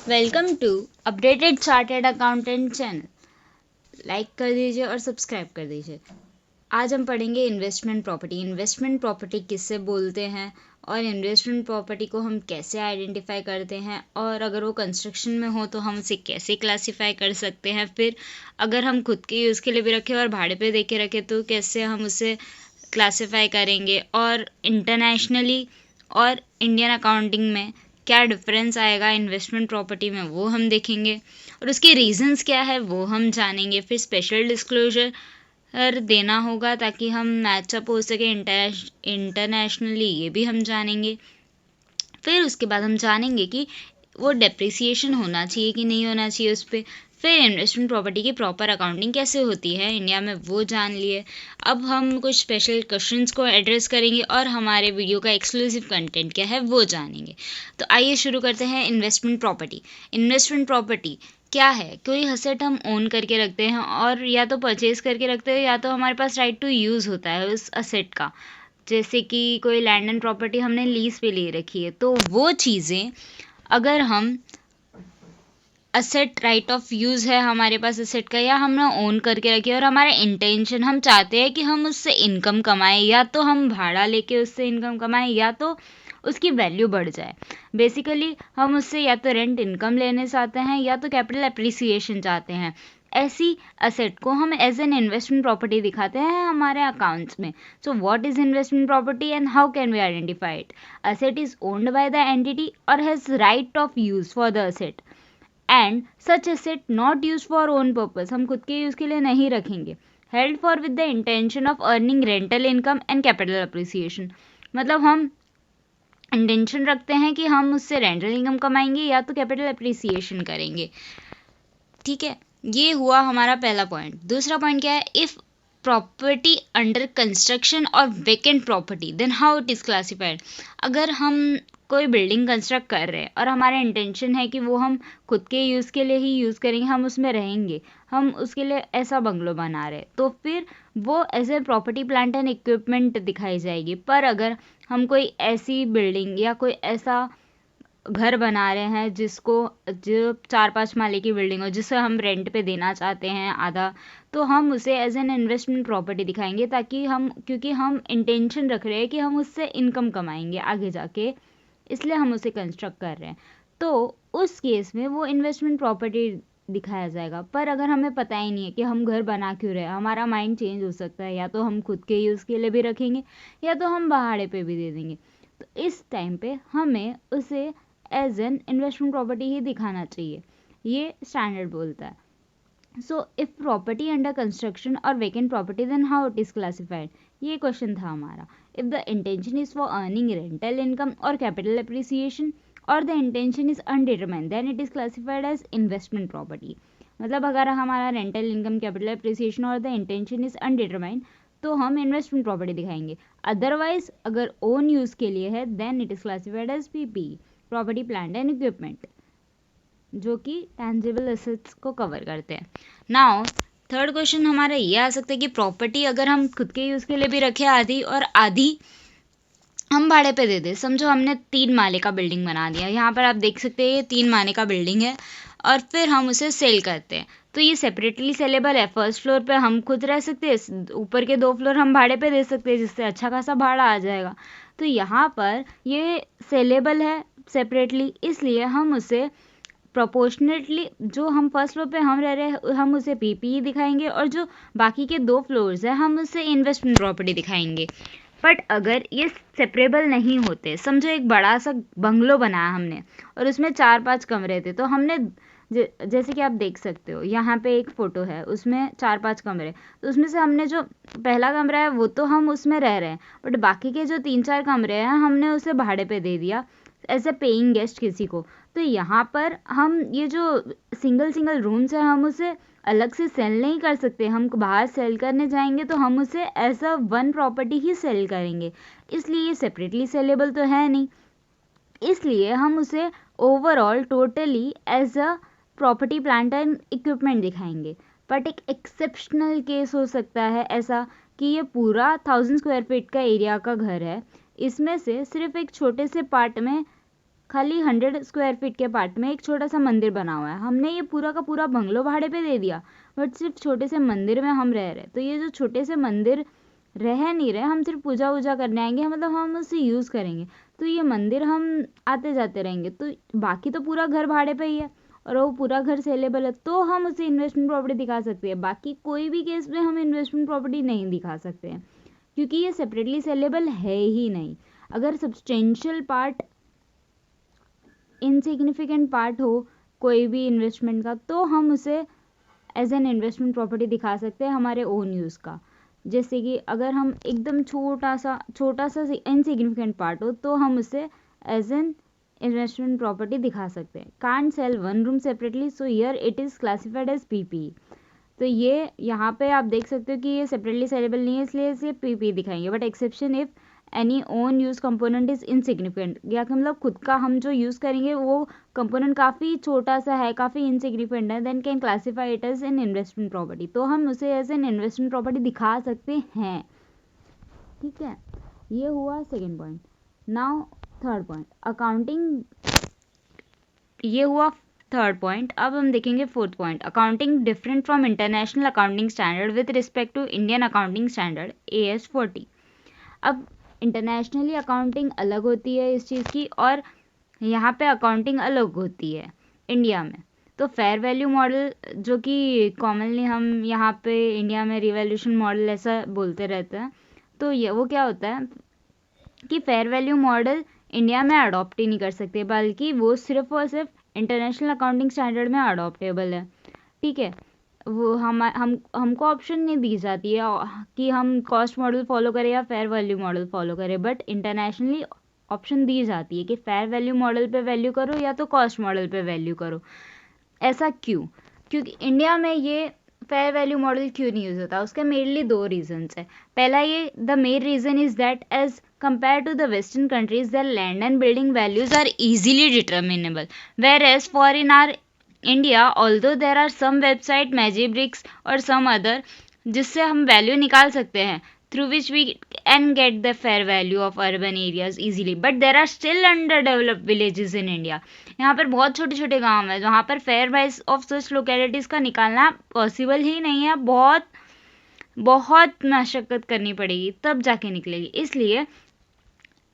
Welcome to updated chartered accountant channel. Like कर दीजिए और सब्सक्राइब कर दीजिए। आज हम पढ़ेंगे इन्वेस्टमेंट प्रॉपर्टी। इन्वेस्टमेंट प्रॉपर्टी किससे बोलते हैं और इन्वेस्टमेंट प्रॉपर्टी को हम कैसे आइडेंटिफाई करते हैं, और अगर वो कंस्ट्रक्शन में हो तो हम उसे कैसे क्लासिफाई कर सकते हैं। फिर अगर हम खुद के यूज़ के लिए भी रखें और भाड़े पे दे के रखें तो कैसे हम उसे क्लासिफाई करेंगे, और इंटरनेशनली और इंडियन अकाउंटिंग में क्या डिफरेंस आएगा इन्वेस्टमेंट प्रॉपर्टी में, वो हम देखेंगे। और उसके रीजंस क्या है वो हम जानेंगे। फिर स्पेशल डिस्क्लोजर देना होगा ताकि हम मैचअप हो सके इंटरनेशनली, ये भी हम जानेंगे। फिर उसके बाद हम जानेंगे कि वो डेप्रिसिएशन होना चाहिए कि नहीं होना चाहिए उस पर। फिर इन्वेस्टमेंट प्रॉपर्टी की प्रॉपर अकाउंटिंग कैसे होती है इंडिया में, वो जान लिए। अब हम कुछ स्पेशल क्वेश्चंस को एड्रेस करेंगे और हमारे वीडियो का एक्सक्लूसिव कंटेंट क्या है वो जानेंगे। तो आइए शुरू करते हैं। Investment property. इन्वेस्टमेंट प्रॉपर्टी क्या है? कोई असेट हम ओन करके रखते हैं, और या तो परचेज करके रखते हैं या तो हमारे पास राइट टू यूज़ होता है उस असेट का। जैसे कि कोई लैंड एंड प्रॉपर्टी हमने लीज पे ले रखी है, तो वो चीज़ें अगर हम असेट राइट ऑफ यूज़ है हमारे पास असेट का, या हमने ओन करके रखी है और हमारा इंटेंशन हम चाहते हैं कि हम उससे इनकम कमाएं, या तो हम भाड़ा लेके उससे इनकम कमाएं या तो उसकी वैल्यू बढ़ जाए। बेसिकली हम उससे या तो रेंट इनकम लेने चाहते हैं या तो कैपिटल एप्रिसिएशन चाहते हैं। ऐसी असेट को हम एज एन इन्वेस्टमेंट प्रॉपर्टी दिखाते हैं हमारे अकाउंट्स में। So what is investment property and how can we identify it? Asset is owned by the entity और has right of use for the asset and such asset not use for own purpose, हम खुद के use के लिए नहीं रखेंगे। Held for with the intention of earning rental income and capital appreciation, मतलब हम इंटेंशन रखते हैं कि हम उससे रेंटल इनकम कमाएंगे या तो कैपिटल अप्रिसिएशन करेंगे। ठीक है, ये हुआ हमारा पहला पॉइंट। दूसरा पॉइंट क्या है? इफ प्रॉपर्टी अंडर कंस्ट्रक्शन और vacant property then how it is classified. अगर हम कोई बिल्डिंग कंस्ट्रक्ट कर रहे हैं और हमारा इंटेंशन है कि वो हम खुद के यूज़ के लिए ही यूज़ करेंगे, हम उसमें रहेंगे, हम उसके लिए ऐसा बंगलो बना रहे हैं, तो फिर वो as a property plant and equipment दिखाई जाएगी। पर अगर हम कोई ऐसी बिल्डिंग या कोई ऐसा घर बना रहे हैं जिसको जो 4-5 माले की बिल्डिंग हो, जिसे हम रेंट पे देना चाहते हैं आधा, तो हम उसे एज एन इन्वेस्टमेंट प्रॉपर्टी दिखाएंगे, ताकि हम, क्योंकि हम इंटेंशन रख रहे हैं कि हम उससे इनकम कमाएंगे आगे जाके, इसलिए हम उसे कंस्ट्रक्ट कर रहे हैं, तो उस केस में वो इन्वेस्टमेंट प्रॉपर्टी दिखाया जाएगा। पर अगर हमें पता ही नहीं है कि हम घर बना क्यों रहे हैं, हमारा माइंड चेंज हो सकता है, या तो हम खुद के यूज़ के लिए भी रखेंगे या तो हम भाड़े पे भी दे देंगे, तो इस टाइम पे हमें उसे एज एन इन्वेस्टमेंट प्रॉपर्टी ही दिखाना चाहिए, ये स्टैंडर्ड बोलता है। So if property under construction और vacant property then how it is classified, ये क्वेश्चन था हमारा। If the intention is for earning rental income और कैपिटल एप्रिसिएशन और the intention is undetermined then it is classified as investment property. मतलब अगर हमारा rental income, capital appreciation और the intention is undetermined तो हम इन्वेस्टमेंट प्रॉपर्टी दिखाएंगे। Otherwise अगर ओन यूज के लिए है then it is classified as PP, property plant and equipment, जो कि टैंजिबल एसेट्स को कवर करते हैं। नाउ थर्ड क्वेश्चन हमारा ये आ सकता है कि प्रॉपर्टी अगर हम खुद के यूज़ के लिए भी रखें आधी, और आधी हम भाड़े पे दे दें। समझो हमने 3 माले का बिल्डिंग बना दिया, यहाँ पर आप देख सकते हैं ये 3 माले का बिल्डिंग है, और फिर हम उसे सेल करते हैं, तो ये सेपरेटली सेलेबल है। फर्स्ट फ्लोर पे हम खुद रह सकते हैं, ऊपर के 2 फ्लोर हम भाड़े पे दे सकते हैं, जिससे अच्छा खासा भाड़ा आ जाएगा। तो यहाँ पर ये सेलेबल है सेपरेटली, इसलिए हम उसे प्रोपोर्शनेटली, जो हम फर्स्ट फ्लोर पे हम रह रहे हैं हम उसे पीपी दिखाएंगे, और जो बाकी के 2 फ्लोर्स है हम उसे इन्वेस्टमेंट प्रॉपर्टी दिखाएंगे। बट अगर ये सेपरेबल नहीं होते, समझो एक बड़ा सा बंगलो बनाया हमने और उसमें 4-5 कमरे थे, तो हमने जैसे कि आप देख सकते हो यहाँ पे एक फ़ोटो है, उसमें 4-5 कमरे, तो उसमें से हमने जो पहला कमरा है वो तो हम उसमें रह रहे हैं, बट बाकी के जो 3-4 कमरे हैं हमने उसे भाड़े पे दे दिया एज ए पेइंग गेस्ट किसी को। तो यहाँ पर हम ये जो सिंगल रूम्स है हम उसे अलग से सेल नहीं कर सकते। हम बाहर सेल करने जाएंगे तो हम उसे एज अ वन प्रॉपर्टी ही सेल करेंगे, इसलिए ये सेपरेटली सेलेबल तो है नहीं, इसलिए हम उसे overall totally as a property plant and equipment दिखाएंगे। बट एक एक्सेप्शनल केस हो सकता है ऐसा कि ये पूरा 1000 स्क्वायर फीट का एरिया का घर है, इसमें से सिर्फ एक छोटे से पार्ट में खाली 100 स्क्वायर फीट के पार्ट में एक छोटा सा मंदिर बना हुआ है, हमने ये पूरा का पूरा बंगलो भाड़े पे दे दिया, बट सिर्फ छोटे से मंदिर में हम रह रहे, तो ये जो छोटे से मंदिर रह नहीं रहे, हम सिर्फ पूजा वूजा करने आएंगे, मतलब हम उसे यूज़ करेंगे, तो ये मंदिर हम आते जाते रहेंगे, तो बाकी तो पूरा घर भाड़े पे ही है और वो पूरा घर सेलेबल है, तो हम उसे इन्वेस्टमेंट प्रॉपर्टी दिखा सकते हैं। बाकी कोई भी केस में हम इन्वेस्टमेंट प्रॉपर्टी नहीं दिखा सकते हैं, क्योंकि ये सेपरेटली सेलेबल है ही नहीं। अगर सब्सटेंशियल पार्ट, इनसिग्निफिकेंट पार्ट हो कोई भी इन्वेस्टमेंट का, तो हम उसे एज एन इन्वेस्टमेंट प्रॉपर्टी दिखा सकते हैं हमारे ओन यूज़ का। जैसे कि अगर हम एकदम छोटा सा इनसिग्निफिकेंट पार्ट हो, तो हम उसे एज एन इन्वेस्टमेंट प्रॉपर्टी दिखा सकते हैं। Can't sell one room separately, so here it is classified as PP. तो ये यहाँ पे आप देख सकते हो कि ये सेपरेटली सेलेबल नहीं है, इसलिए इसे पीपी दिखाएंगे। But exception if any own use component is insignificant, या मतलब खुद का हम जो यूज़ करेंगे वो कंपोनेंट काफ़ी छोटा सा है, काफ़ी इनसिग्निफिकेंट है, then can classify it as an investment property, तो हम उसे एज एन इन्वेस्टमेंट प्रॉपर्टी दिखा सकते हैं। ठीक है, ये हुआ second point. Now third point, accounting, ये हुआ थर्ड पॉइंट। अब हम देखेंगे fourth point, accounting different from international accounting standard with respect to Indian accounting standard AS 40। अब इंटरनेशनली अकाउंटिंग अलग होती है इस चीज़ की, और यहाँ पे अकाउंटिंग अलग होती है इंडिया में। तो फेयर वैल्यू मॉडल, जो कि कॉमनली हम यहाँ पे इंडिया में रिवैल्यूएशन मॉडल ऐसा बोलते रहते हैं, तो ये वो क्या होता है कि फेयर वैल्यू मॉडल इंडिया में अडॉप्ट ही नहीं कर सकते, बल्कि वो सिर्फ और सिर्फ इंटरनेशनल अकाउंटिंग स्टैंडर्ड में अडॉप्टेबल है। ठीक है, वो हमको ऑप्शन नहीं दी जाती है कि हम कॉस्ट मॉडल फॉलो करें या फेयर वैल्यू मॉडल फॉलो करें, बट इंटरनेशनली ऑप्शन दी जाती है कि फेयर वैल्यू मॉडल पे वैल्यू करो या तो कॉस्ट मॉडल पे वैल्यू करो। ऐसा क्यों? क्योंकि इंडिया में ये फेयर वैल्यू मॉडल क्यों नहीं यूज होता, उसके मेनली दो रीजंस है। पहला, ये the main reason is that as compared to the western countries, their land and building values are easily determinable, whereas for in our India, although there are some website Magibricks or some other जिससे हम value निकाल सकते हैं, through which we can get the fair value of urban areas easily, but there are still underdeveloped villages in India. यहाँ पर बहुत छोटे छोटे गांव हैं जहाँ पर fair price of such localities का निकालना पॉसिबल ही नहीं है, बहुत बहुत मशक्क़त करनी पड़ेगी तब जाके निकलेगी। इसलिए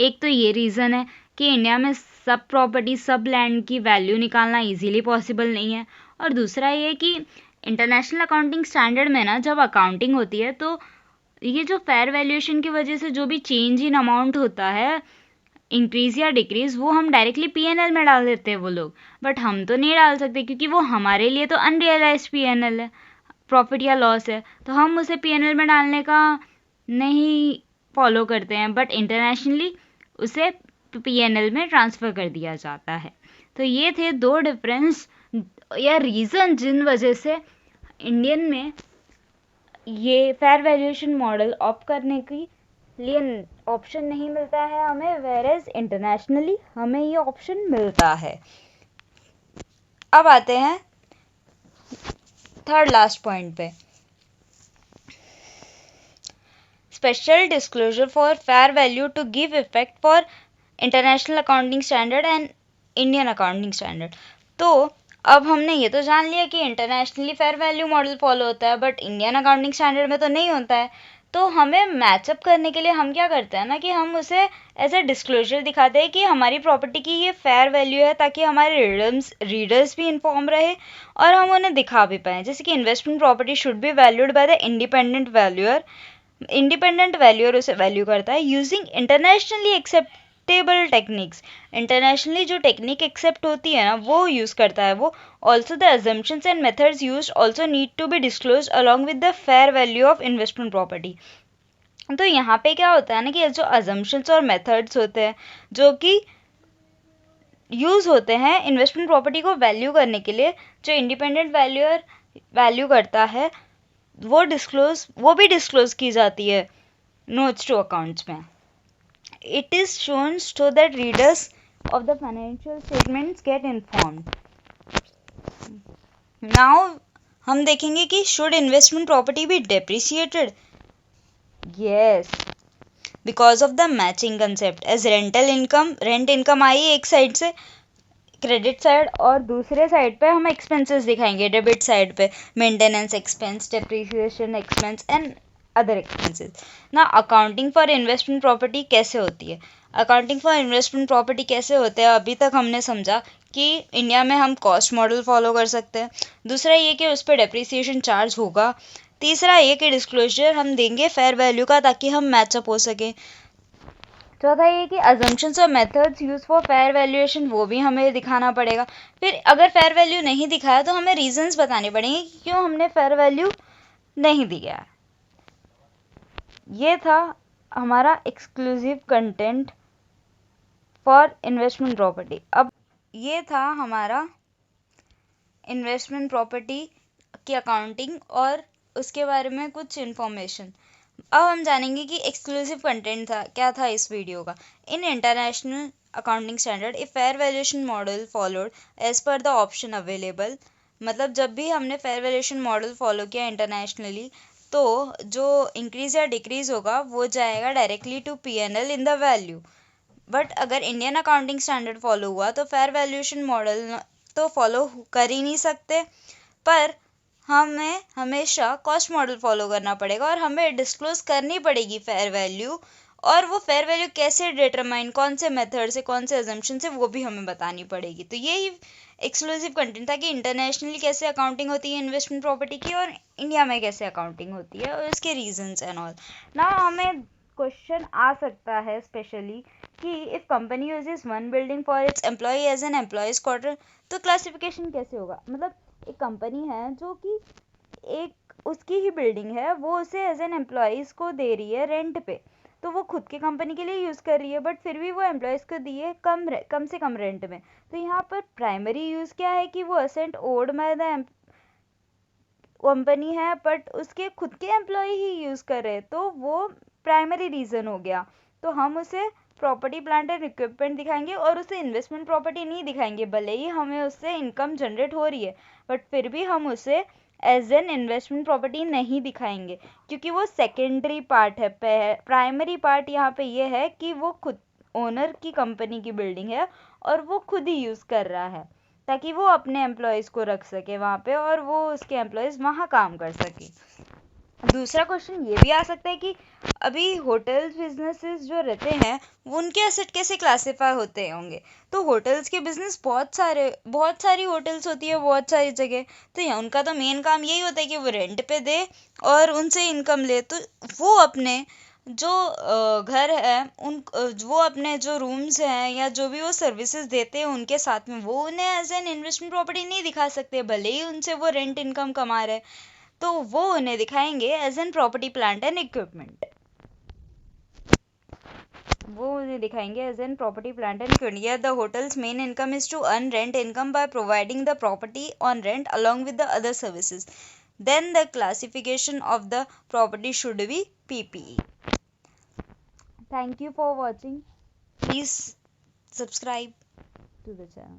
एक तो ये रीज़न है कि इंडिया में सब प्रॉपर्टी, सब लैंड की वैल्यू निकालना इजीली पॉसिबल नहीं है, और दूसरा ये कि इंटरनेशनल अकाउंटिंग स्टैंडर्ड में ना जब अकाउंटिंग होती है, तो ये जो फेयर वैल्यूएशन की वजह से जो भी चेंज इन अमाउंट होता है, इंक्रीज या डिक्रीज, वो हम डायरेक्टली PNL में डाल देते हैं वो लोग, बट हम तो नहीं डाल सकते क्योंकि वो हमारे लिए तो अनरियलाइज PNL है, प्रॉफिट या लॉस है, तो हम उसे PNL में डालने का नहीं फॉलो करते हैं, बट इंटरनेशनली उसे PNL में ट्रांसफ़र कर दिया जाता है। तो ये थे दो डिफरेंस या रीज़न जिन वजह से इंडियन में ये फेयर वैल्यूएशन मॉडल ऑप्ट करने के लिए ऑप्शन नहीं मिलता है हमें, वेरेज इंटरनेशनली हमें ये ऑप्शन मिलता है। अब आते हैं थर्ड लास्ट पॉइंट पे, special disclosure for fair value to give effect for international accounting standard and Indian accounting standard। तो अब हमने ये तो जान लिया कि internationally fair value model follow होता है, बट इंडियन अकाउंटिंग स्टैंडर्ड में तो नहीं होता है। तो हमें मैचअप करने के लिए हम क्या करते हैं ना कि हम उसे एज ए डिस्क्लोजर दिखाते हैं कि हमारी प्रॉपर्टी की ये फेयर वैल्यू है, ताकि हमारे रीडर्स भी इन्फॉर्म रहे और हम उन्हें दिखा भी पाएँ। जैसे कि investment property should be valued by the independent valuer, independent valuer उसे वैल्यू करता है using internationally acceptable techniques. Internationally जो टेक्निक एक्सेप्ट होती है ना वो यूज़ करता है वो। Also the assumptions and methods used also need to be disclose along with the fair value of investment property. तो यहाँ पे क्या होता है ना कि जो अजम्पशंस और मेथड्स होते हैं जो कि यूज़ होते हैं इन्वेस्टमेंट प्रॉपर्टी को वैल्यू करने के लिए, जो इंडिपेंडेंट वैल्यूअर वैल्यू करता है, वो भी डिस्क्लोज की जाती है नोट्स टू अकाउंट्स में। It is shown so that readers of the financial statements get informed. Now हम देखेंगे कि should investment property be depreciated. Yes, because of the matching concept. As rental income, rent income आई एक side से credit side, और दूसरे side पे हम एक्सपेंसेस दिखाएंगे डेबिट साइड पे, maintenance expense, depreciation expense and other expenses. ना अकाउंटिंग फॉर इन्वेस्टमेंट प्रॉपर्टी कैसे होती है, अकाउंटिंग फॉर इन्वेस्टमेंट प्रॉपर्टी कैसे होते हैं, अभी तक हमने समझा कि इंडिया में हम कॉस्ट मॉडल फॉलो कर सकते हैं। दूसरा ये कि उस पर डेप्रिसिएशन चार्ज होगा। तीसरा ये कि डिस्क्लोजर हम देंगे फेयर वैल्यू का, ताकि हम मैचअप हो सके। चौथा ये कि अजम्पशंस और methods use for fair valuation वो भी हमें दिखाना पड़ेगा। फिर अगर फेयर वैल्यू नहीं दिखाया तो हमें रीजंस बताने पड़ेंगे कि क्यों हमने फेयर वैल्यू नहीं दिया। ये था हमारा exclusive content for investment property. अब ये था हमारा इन्वेस्टमेंट प्रॉपर्टी की अकाउंटिंग और उसके बारे में कुछ इन्फॉर्मेशन। अब हम जानेंगे कि एक्सक्लूसिव कंटेंट था क्या था इस वीडियो का। In international accounting standard a fair valuation model followed as per the option available. मतलब जब भी हमने फेयर वैल्यूएशन मॉडल फॉलो किया इंटरनेशनली, तो जो इंक्रीज या डिक्रीज होगा वो जाएगा directly to PNL in the value. But अगर इंडियन अकाउंटिंग स्टैंडर्ड फॉलो हुआ तो फेयर वैल्यूएशन मॉडल तो फॉलो कर ही नहीं सकते, पर हमें हमेशा कॉस्ट मॉडल फॉलो करना पड़ेगा और हमें डिस्क्लोज करनी पड़ेगी फेयर वैल्यू। और वो फेयर वैल्यू कैसे डिटरमाइन, कौन से मेथड से, कौन से अजम्पशन से, वो भी हमें बतानी पड़ेगी। तो यही एक्सक्लूसिव कंटेंट था कि इंटरनेशनली कैसे अकाउंटिंग होती है इन्वेस्टमेंट प्रॉपर्टी की, और इंडिया में कैसे अकाउंटिंग होती है, और उसके रीजंस एंड ऑल। ना हमें क्वेश्चन आ सकता है स्पेशली कि if company uses one building for its employ as an employees quarter, तो क्लासिफिकेशन कैसे होगा। मतलब एक कंपनी है जो कि एक उसकी ही बिल्डिंग है, वो उसे एज एन एम्प्लॉयज़ को दे रही है रेंट पे, तो वो खुद के कंपनी के लिए यूज़ कर रही है, बट फिर भी वो एम्प्लॉयज़ को दिए कम से कम रेंट में। तो यहाँ पर प्राइमरी यूज़ क्या है कि वो asset owned by the company है, बट उसके खुद के एम्प्लॉय ही यूज़ कर रहे हैं, तो वो प्राइमरी रीज़न हो गया। तो हम उसे प्रॉपर्टी प्लांट एंड इक्विपमेंट दिखाएंगे और उसे इन्वेस्टमेंट प्रॉपर्टी नहीं दिखाएंगे, भले ही हमें उससे इनकम जनरेट हो रही है, बट फिर भी हम उसे एज एन इन्वेस्टमेंट प्रॉपर्टी नहीं दिखाएंगे, क्योंकि वो सेकेंडरी पार्ट है। प्राइमरी पार्ट यहाँ पे ये है कि वो खुद ओनर की कंपनी की बिल्डिंग है और वो खुद ही यूज़ कर रहा है, ताकि वो अपने एम्प्लॉयज़ को रख सके वहाँ पे और वो उसके एम्प्लॉयज़ वहाँ काम कर सके। दूसरा क्वेश्चन ये भी आ सकता है कि अभी होटल्स बिजनेसेस जो रहते हैं वो उनके एसेट कैसे क्लासिफाई होते होंगे। तो होटल्स के बिजनेस बहुत सारी होटल्स होती है बहुत सारी जगह, तो यहाँ उनका तो मेन काम यही होता है कि वो रेंट पे दे और उनसे इनकम ले। तो वो अपने जो घर है उन वो अपने जो रूम्स हैं या जो भी वो सर्विसेज देते हैं उनके साथ में वो उन्हें एज एन इन्वेस्टमेंट प्रॉपर्टी नहीं दिखा सकते, भले ही उनसे वो रेंट इनकम कमा रहे, तो वो उन्हें दिखाएंगे as an property plant and equipment. वो उन्हें दिखाएंगे as an property plant and equipment. The hotel's main income is to earn rent income by providing the property on rent along with the other services. Then the classification of the property should be PPE. Thank you for watching. Please subscribe to the channel.